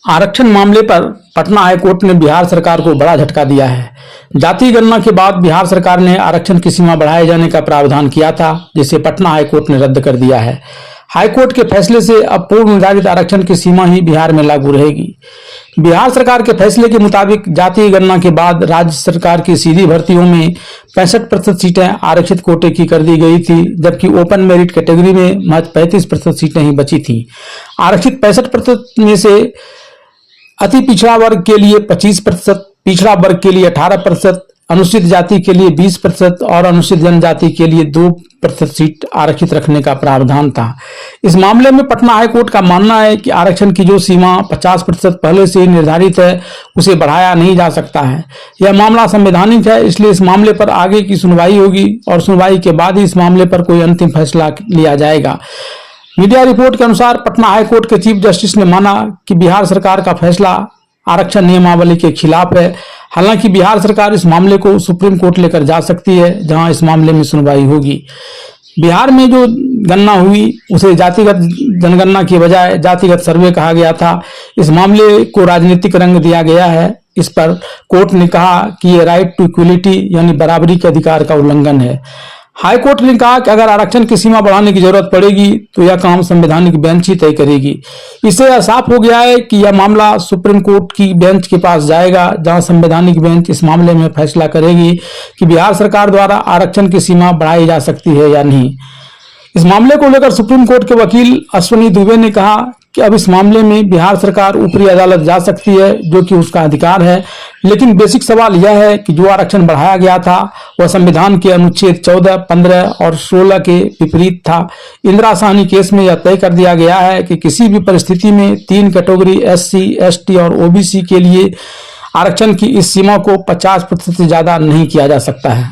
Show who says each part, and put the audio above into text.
Speaker 1: आरक्षण मामले पर पटना हाईकोर्ट ने बिहार सरकार को बड़ा झटका दिया है। जाति गणना के बाद बिहार सरकार ने आरक्षण की सीमा बढ़ाए जाने का प्रावधान किया था, जिसे पटना हाईकोर्ट ने रद्द कर दिया है। हाईकोर्ट के फैसले से अब पूर्व निर्धारित आरक्षण की सीमा ही बिहार में लागू रहेगी। बिहार सरकार के फैसले के मुताबिक जाति गणना के बाद राज्य सरकार की सीधी भर्तियों में 65% सीटें आरक्षित कोटे की कर दी गई थी, जबकि ओपन मेरिट कैटेगरी में महज 35% सीटें ही बची थीं। आरक्षित 65% में से अति पिछड़ा वर्ग के लिए 25%, पिछड़ा वर्ग के लिए 18%, अनुसूचित जाति के लिए 20% और अनुसूचित जनजाति के लिए 2% सीट आरक्षित रखने का प्रावधान था। इस मामले में पटना हाईकोर्ट का मानना है कि आरक्षण की जो सीमा 50% पहले से ही निर्धारित है, उसे बढ़ाया नहीं जा सकता है। यह मामला संवैधानिक है, इसलिए इस मामले पर आगे की सुनवाई होगी और सुनवाई के बाद ही इस मामले पर कोई अंतिम फैसला लिया जाएगा। मीडिया रिपोर्ट के अनुसार पटना हाईकोर्ट के चीफ जस्टिस ने माना कि बिहार सरकार का फैसला आरक्षण नियमावली के खिलाफ है। हालांकि बिहार सरकार इस मामले को सुप्रीम कोर्ट लेकर जा सकती है, जहां इस मामले में सुनवाई होगी। बिहार में जो गणना हुई उसे जातिगत जनगणना की बजाय जातिगत सर्वे कहा गया था। इस मामले को राजनीतिक रंग दिया गया है। इस पर कोर्ट ने कहा कि यह राइट टू इक्वलिटी यानी बराबरी के अधिकार का उल्लंघन है। हाईकोर्ट ने कहा कि अगर आरक्षण की सीमा बढ़ाने की जरूरत पड़ेगी तो यह काम संवैधानिक बेंच ही तय करेगी। इससे यह साफ हो गया है कि यह मामला सुप्रीम कोर्ट की बेंच के पास जाएगा, जहां संवैधानिक बेंच इस मामले में फैसला करेगी कि बिहार सरकार द्वारा आरक्षण की सीमा बढ़ाई जा सकती है या नहीं। इस मामले को लेकर सुप्रीम कोर्ट के वकील अश्विनी दुबे ने कहा कि अब इस मामले में बिहार सरकार ऊपरी अदालत जा सकती है, जो कि उसका अधिकार है। लेकिन बेसिक सवाल यह है कि जो आरक्षण बढ़ाया गया था वह संविधान के अनुच्छेद 14, 15 और 16 के विपरीत था। इंदिरा साहनी केस में यह तय कर दिया गया है कि किसी भी परिस्थिति में 3 कैटेगरी SC, ST और OBC के लिए आरक्षण की इस सीमा को 50% से ज्यादा नहीं किया जा सकता है।